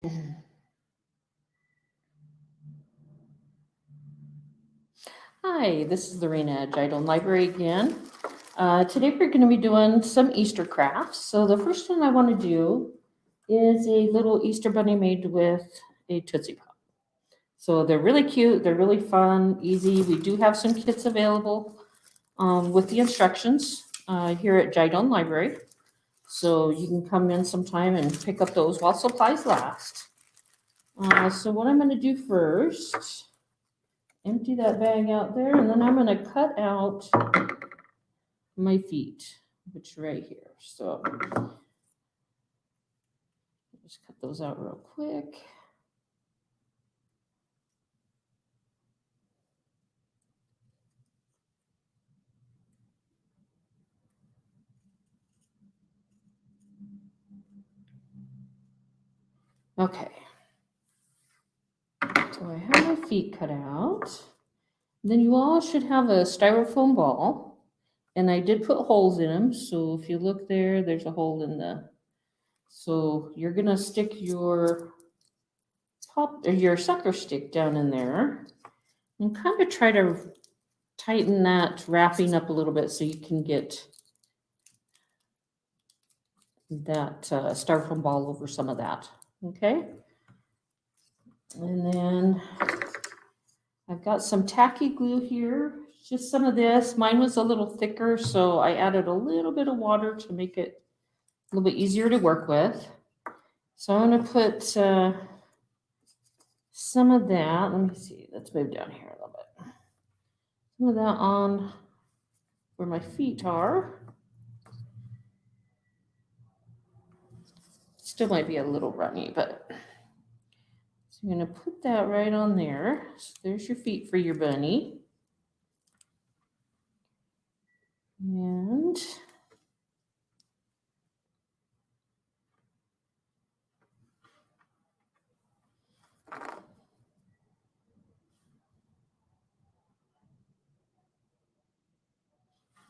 Hi, this is Lorina at Jidon Library again. Today we're going to be doing some Easter crafts. So the first one I want to do is a little Easter bunny made with a Tootsie Pop. So they're really cute, they're really fun, easy. We do have some kits available with the instructions here at Jidon Library. So you can come in sometime and pick up those while supplies last. So what I'm going to do first, empty that bag out there, and then I'm going to cut out my feet, which are right here. So just cut those out real quick. Okay. So I have my feet cut out. Then you all should have a styrofoam ball. And I did put holes in them. So if you look there, there's a hole in the. So you're going to stick your pop or your sucker stick down in there and kind of try to tighten that wrapping up a little bit so you can get that styrofoam ball over some of that. Okay. And then I've got some tacky glue here, just some of this. Mine was a little thicker, so I added a little bit of water to make it a little bit easier to work with. So I'm going to put some of that. Let me see. Let's move down here a little bit. Some of that on where my feet are. Still might be a little runny, but so I'm going to put that right on there. So there's your feet for your bunny. And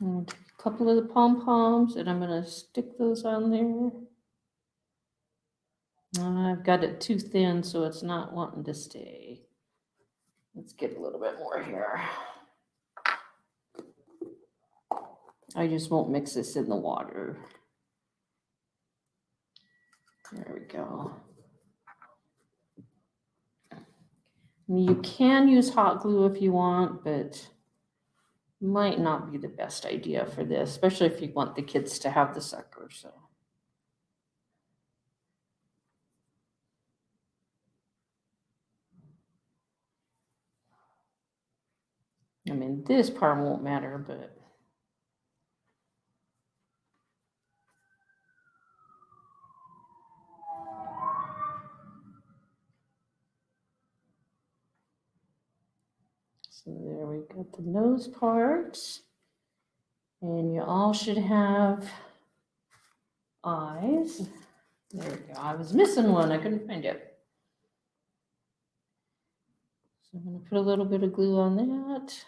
I'm going to take a couple of the pom-poms and I'm going to stick those on there. I've got it too thin, so it's not wanting to stay. Let's get a little bit more here. I just won't mix this in the water. There we go. You can use hot glue if you want, but might not be the best idea for this, especially if you want the kids to have the sucker. So. I mean, this part won't matter, but. So there we got the nose part. And you all should have eyes. There we go. I was missing one. I couldn't find it. So I'm going to put a little bit of glue on that.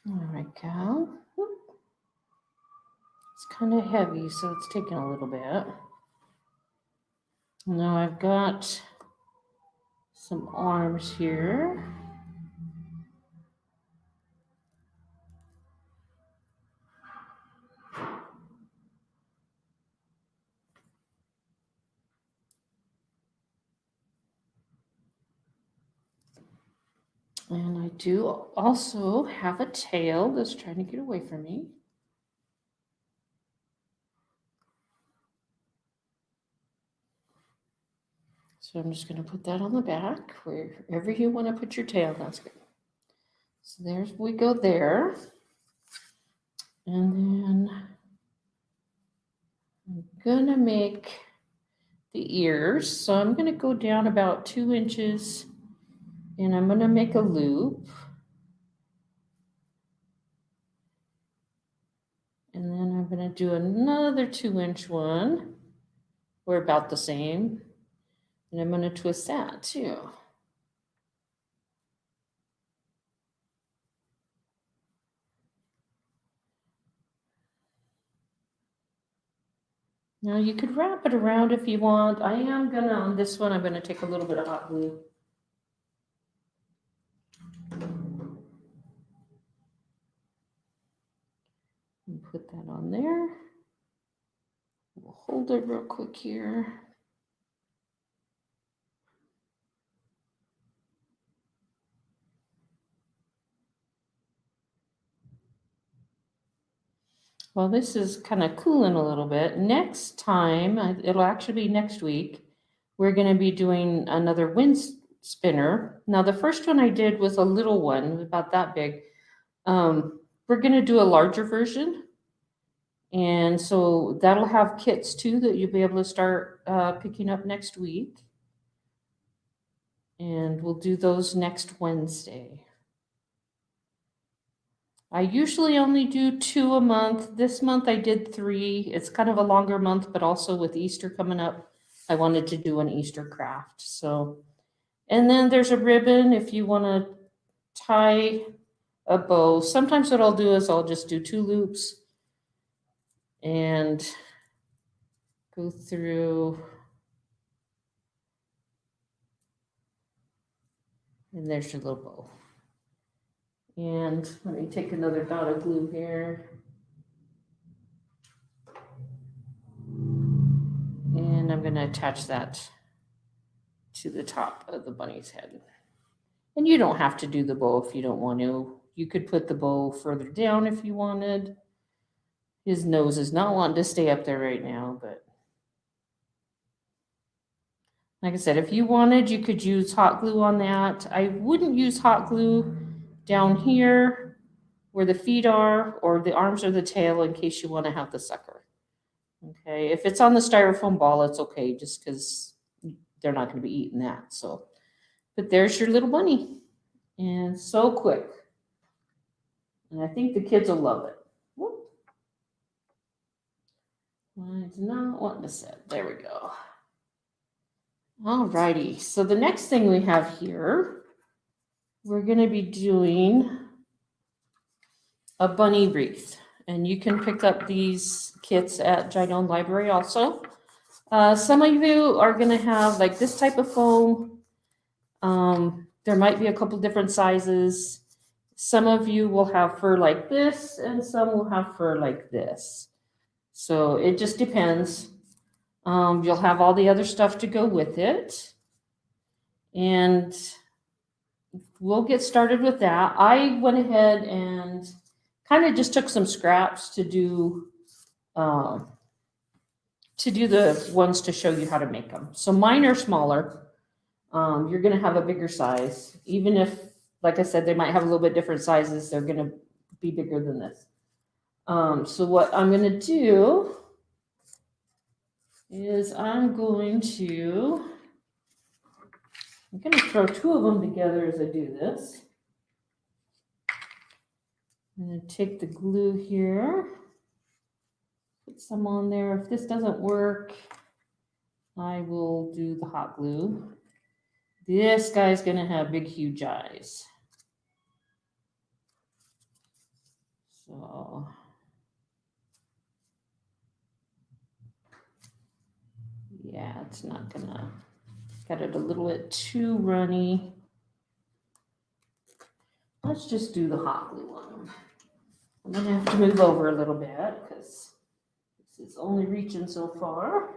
There we go. It's kind of heavy, so it's taking a little bit. Now I've got some arms here. And I do also have a tail that's trying to get away from me. So I'm just going to put that on the back, wherever you want to put your tail, that's good. So there's, we go there. And then I'm going to make the ears. So I'm going to go down about 2 inches and I'm going to make a loop. going to do another 2-inch one. We're about the same. And I'm going to twist that too. Now you could wrap it around if you want. I am gonna, on this one, I'm gonna take a little bit of hot glue. And put that on there. We'll hold it real quick here. Well, this is kind of cooling a little bit. Next time, it'll actually be next week, we're going to be doing another wind spinner. Now, the first one I did was a little one, about that big. We're going to do a larger version. And so that'll have kits too that you'll be able to start picking up next week. And we'll do those next Wednesday. I usually only do 2 a month. This month I did 3. It's kind of a longer month, but also with Easter coming up, I wanted to do an Easter craft. So, and then there's a ribbon if you want to tie a bow. Sometimes what I'll do is I'll just do 2 loops and go through. And there's your little bow. And let me take another dot of glue here. And I'm going to attach that to the top of the bunny's head. And you don't have to do the bow if you don't want to. You could put the bow further down if you wanted. His nose is not wanting to stay up there right now, but like I said, if you wanted, you could use hot glue on that. I wouldn't use hot glue down here where the feet are or the arms or the tail in case you want to have the sucker. Okay, if it's on the styrofoam ball, it's okay, just because they're not going to be eating that. So, but there's your little bunny, and so quick. And I think the kids will love it. Whoop. Mine's not wanting to sit. There we go. All righty. So the next thing we have here, we're going to be doing a bunny wreath. And you can pick up these kits at Gidon Library also. Some of you are going to have like this type of foam. There might be a couple different sizes. Some of you will have fur like this, and some will have fur like this. So it just depends. You'll have all the other stuff to go with it. And we'll get started with that. I went ahead and kind of just took some scraps to do the ones to show you how to make them. So mine are smaller. You're going to have a bigger size. Even if, like I said, they might have a little bit different sizes, they're going to be bigger than this. So what I'm going to do is I'm going to throw 2 of them together as I do this. I'm going to take the glue here, put some on there. If this doesn't work, I will do the hot glue. This guy's going to have big, huge eyes. So yeah, it's not gonna, got it a little bit too runny. Let's just do the hot glue on them. I'm gonna have to move over a little bit because this is only reaching so far.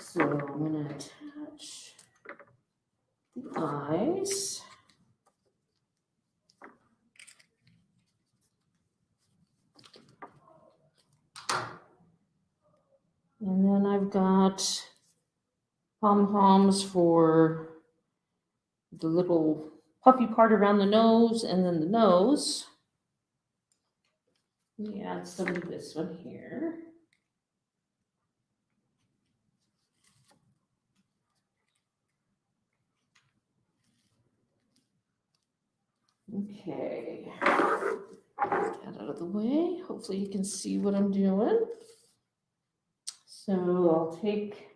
So I'm gonna attach the eyes. And then I've got pom-poms for the little puffy part around the nose and then the nose. Let me add some of this one here. Okay, get that out of the way. Hopefully you can see what I'm doing. So I'll take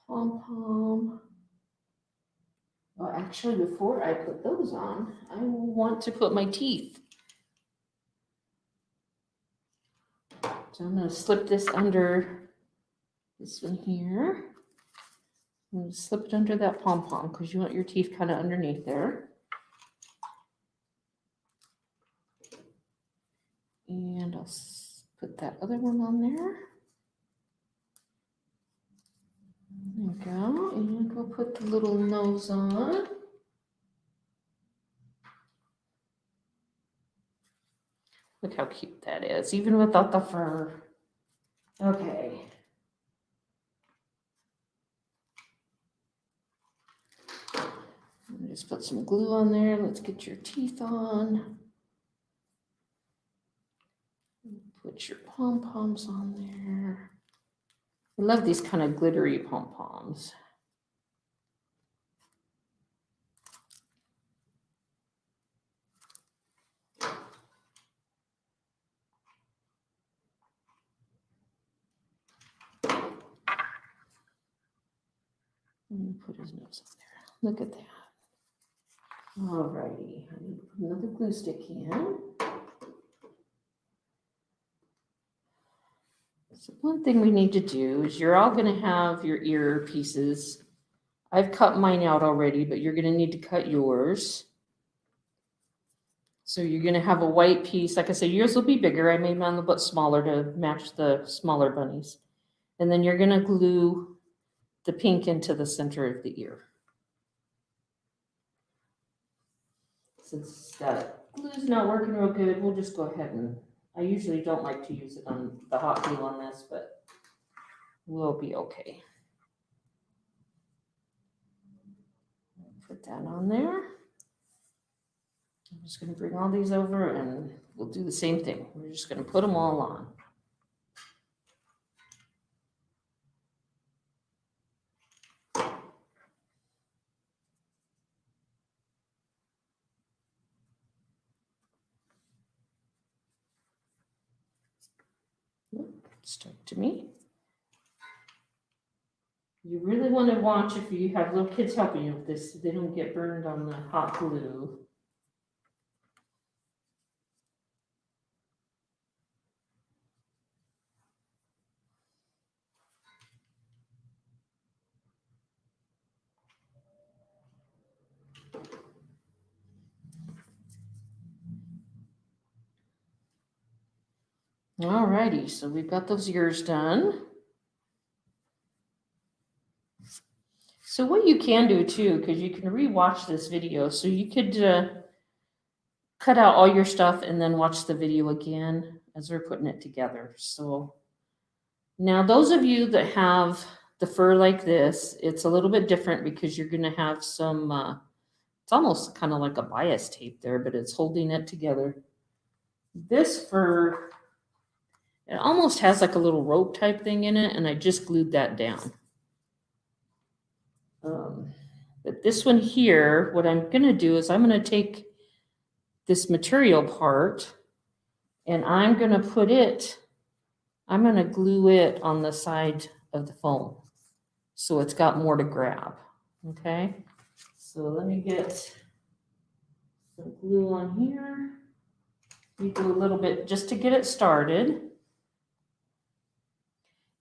pom-pom. Well, actually, before I put those on, I will want to put my teeth. So I'm going to slip this under this one here. I'm going to slip it under that pom-pom because you want your teeth kind of underneath there. And I'll put that other one on there. There we go. And we'll put the little nose on. Look how cute that is, even without the fur. Okay. Just put some glue on there. Let's get your teeth on. Put your pom-poms on there. I love these kind of glittery pom-poms. Put his nose on there. Look at that. Alrighty, I need to put another glue stick in. So one thing we need to do is you're all going to have your ear pieces. I've cut mine out already, but you're going to need to cut yours. So you're going to have a white piece. Like I said, yours will be bigger. I made mine a little bit smaller to match the smaller bunnies. And then you're going to glue the pink into the center of the ear. Since that glue's not working real good, we'll just go ahead and, I usually don't like to use it on the hot glue on this, but we'll be okay. Put that on there. I'm just going to bring all these over and we'll do the same thing. We're just going to put them all on. Stuck to me. You really want to watch if you have little kids helping you with this so they don't get burned on the hot glue. Alrighty, so we've got those ears done. So what you can do too, because you can re-watch this video, so you could cut out all your stuff and then watch the video again as we're putting it together. So now those of you that have the fur like this, it's a little bit different because you're going to have some, it's almost kind of like a bias tape there, but it's holding it together. This fur, it almost has like a little rope type thing in it, and I just glued that down. But this one here, what I'm going to do is I'm going to take this material part and I'm going to put it, I'm going to glue it on the side of the foam so it's got more to grab. Okay, so let me get some glue on here. You do a little bit just to get it started.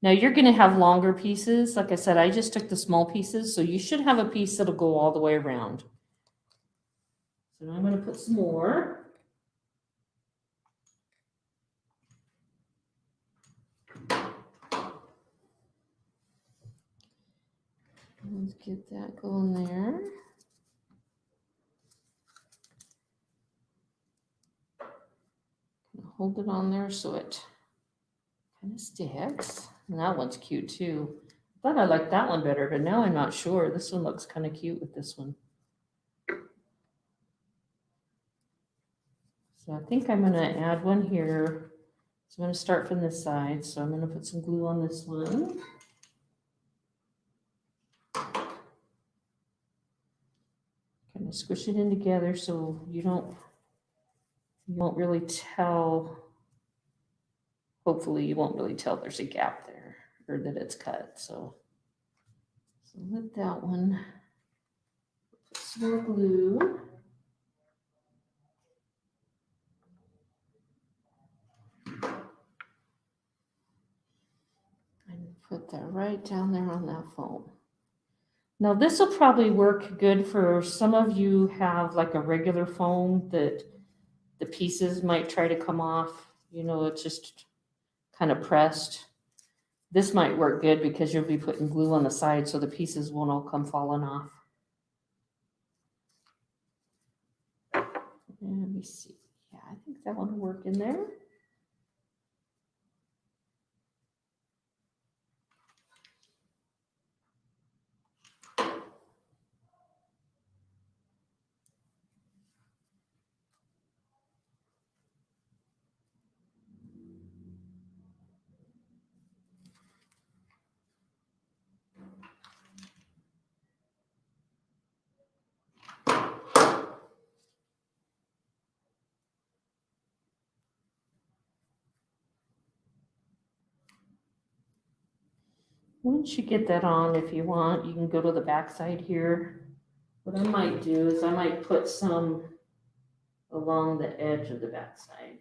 Now you're going to have longer pieces. Like I said, I just took the small pieces, so you should have a piece that'll go all the way around. So now I'm going to put some more. Let's get that going there. Hold it on there so it kind of sticks. And that one's cute too. I thought I liked that one better, but now I'm not sure. This one looks kind of cute with this one. So I think I'm going to add one here. So I'm going to start from this side. So I'm going to put some glue on this one. Kind gonna squish it in together so you won't really tell. Hopefully you won't really tell there's a gap there or that it's cut. So let that one, put some more glue. And put that right down there on that foam. Now this will probably work good for some of you have like a regular foam that the pieces might try to come off. You know, it's just kind of pressed. This might work good because you'll be putting glue on the side so the pieces won't all come falling off. And let me see. Yeah, I think that one will work in there. Once you get that on, if you want, you can go to the back side here. What I might do is I might put some along the edge of the back side.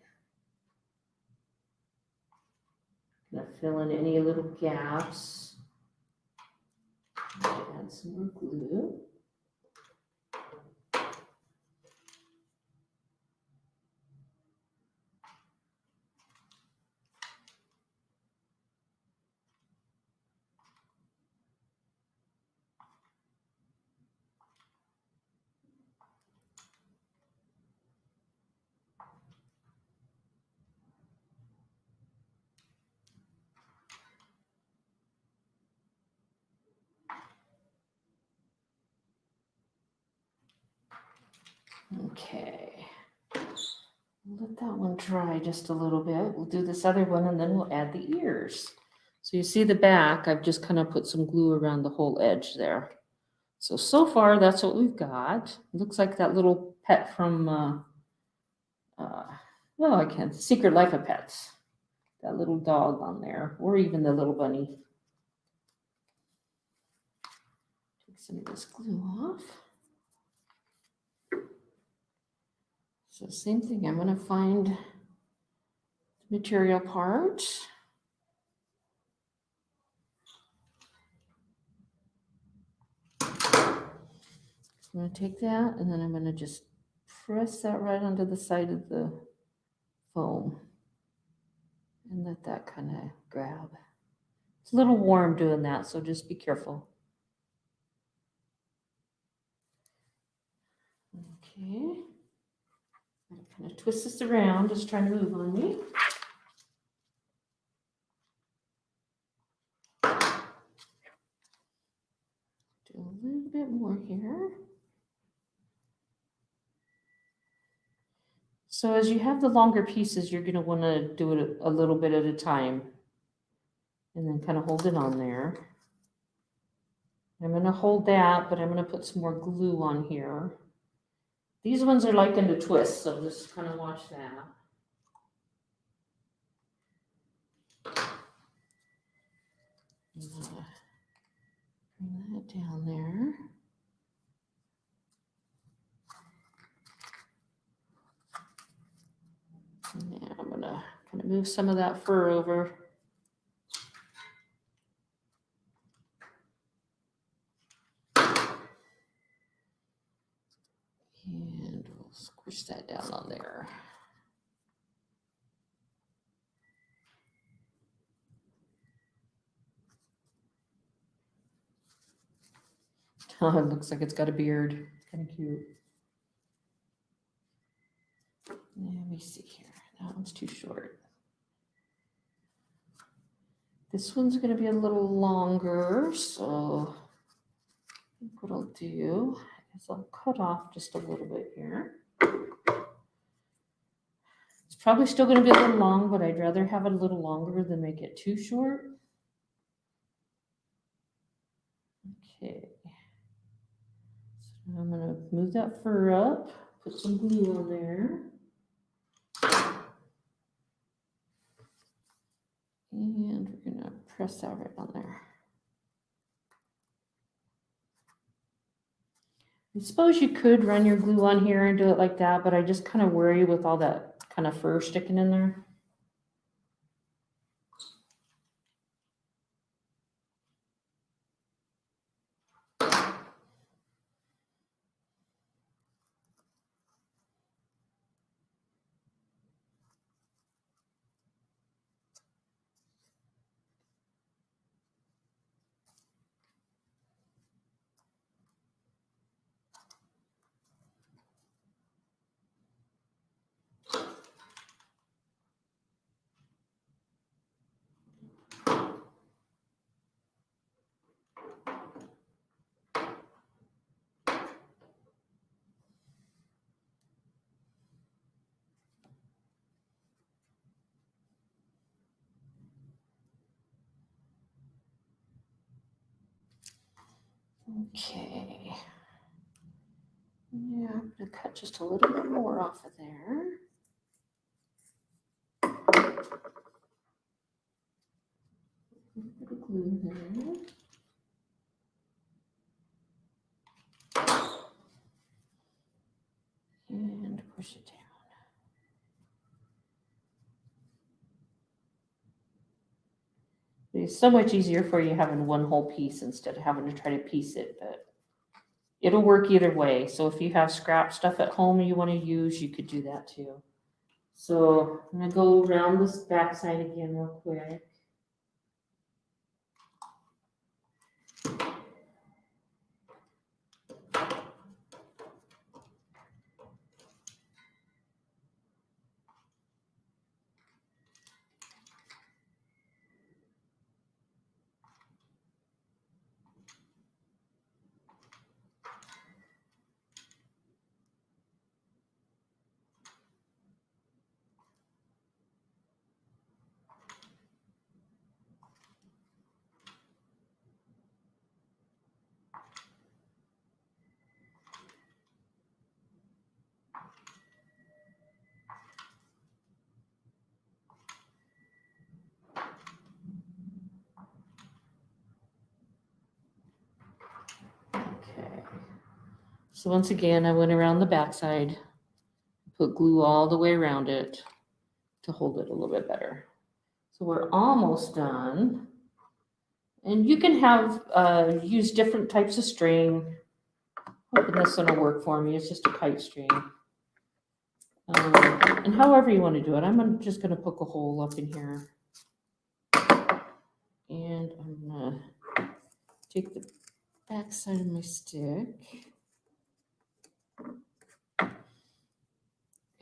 Gonna fill in any little gaps. Add some more glue. Okay, let that one dry just a little bit. We'll do this other one and then we'll add the ears. So you see the back, I've just kind of put some glue around the whole edge there. So far that's what we've got. It looks like that little pet from, well, I can't, Secret Life of Pets. That little dog on there, or even the little bunny. Take some of this glue off. So same thing, I'm gonna find the material part. I'm gonna take that and then I'm gonna just press that right onto the side of the foam and let that kind of grab. It's a little warm doing that, so just be careful. Okay. I'm kind of twist this around, just trying to move on me. Do a little bit more here. So as you have the longer pieces, you're going to want to do it a little bit at a time and then kind of hold it on there. I'm going to hold that, but I'm going to put some more glue on here. These ones are liking to twist, so just kind of watch that. Bring that down there. Yeah, I'm going to kind of move some of that fur over. And we'll squish that down on there. Oh, it looks like it's got a beard. It's kind of cute. Let me see here. That one's too short. This one's going to be a little longer, so I think what I'll do is I'll cut off just a little bit here. It's probably still going to be a little long, but I'd rather have it a little longer than make it too short. Okay. So I'm going to move that fur up, put some glue on there. And we're going to press that right on there. I suppose you could run your glue on here and do it like that, but I just kind of worry with all that kind of fur sticking in there. Okay. Yeah, I'm going to cut just a little bit more off of there. A bit of glue there. And push it down. It's so much easier for you having one whole piece instead of having to try to piece it, but it'll work either way. So if you have scrap stuff at home you want to use, you could do that too. So I'm going to go around this back side again real quick. Okay. So once again, I went around the back side, put glue all the way around it to hold it a little bit better. So we're almost done. And you can have use different types of string. Hoping this one will work for me. It's just a kite string. And however you want to do it, I'm just going to poke a hole up in here. And I'm going to take the back side of my stick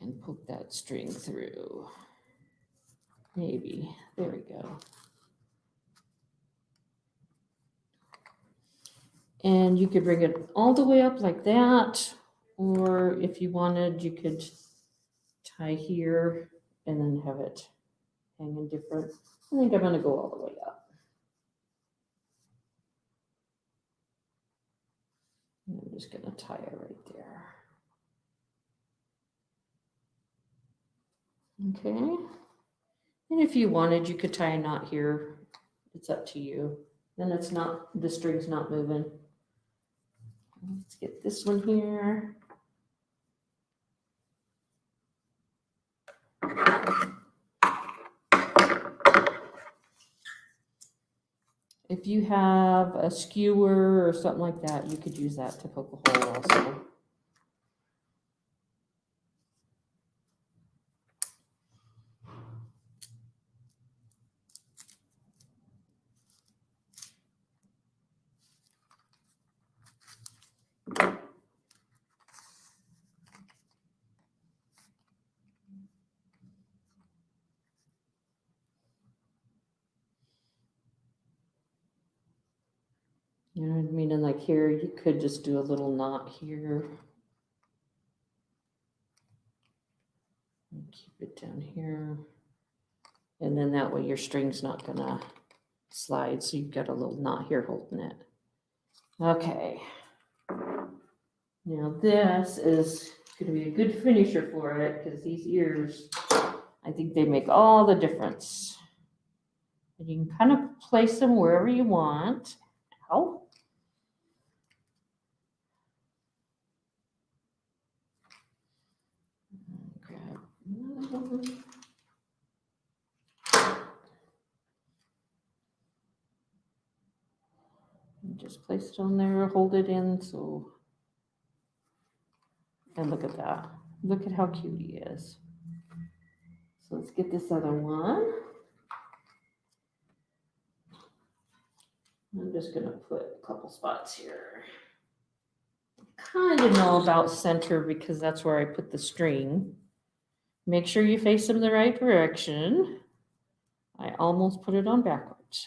and poke that string through. Maybe. There we go. And you could bring it all the way up like that, or if you wanted, you could tie here and then have it hanging different. I think I'm going to go all the way up. And I'm just going to tie it right there. Okay. And if you wanted, you could tie a knot here. It's up to you. Then it's not, the string's not moving. Let's get this one here. If you have a skewer or something like that, you could use that to poke a hole also. You know what I mean? And like here, you could just do a little knot here. And keep it down here. And then that way your string's not gonna slide. So you've got a little knot here holding it. Okay. Now this is going to be a good finisher for it because these ears, I think they make all the difference. And you can kind of place them wherever you want. Ow. Grab another one. And just place it on there, hold it in so. And look at that. Look at how cute he is. So let's get this other one. I'm just going to put a couple spots here. Kind of know about center because that's where I put the string. Make sure you face them the right direction. I almost put it on backwards.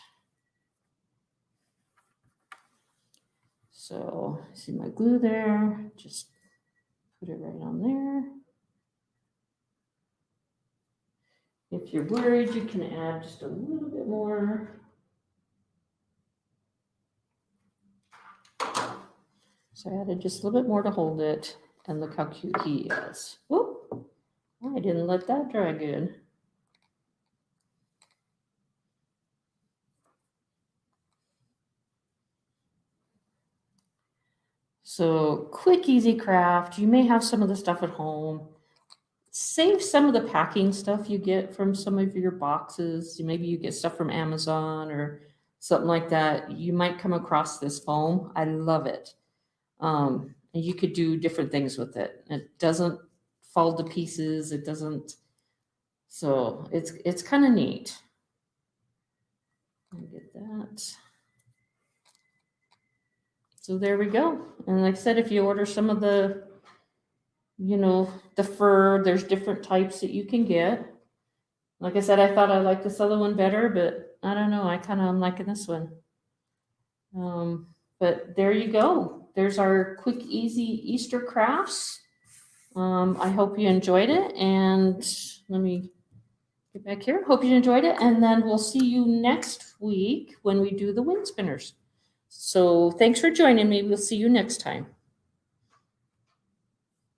So see my glue there, just put it right on there. If you're worried, you can add just a little bit more. So I added just a little bit more to hold it, and look how cute he is. Whoop, I didn't let that dry good. So quick, easy craft. You may have some of the stuff at home. Save some of the packing stuff you get from some of your boxes. Maybe you get stuff from Amazon or something like that. You might come across this foam. I love it. And you could do different things with it. It doesn't fall to pieces. It doesn't. So it's kind of neat. Let me get that. So there we go. And like I said, if you order some of the, the fur, there's different types that you can get. Like I said, I thought I liked this other one better, but I don't know. I kind of am liking this one. But there you go. There's our quick, easy Easter crafts. I hope you enjoyed it. And let me get back here. Hope you enjoyed it. And then we'll see you next week when we do the wind spinners. So thanks for joining me. We'll see you next time.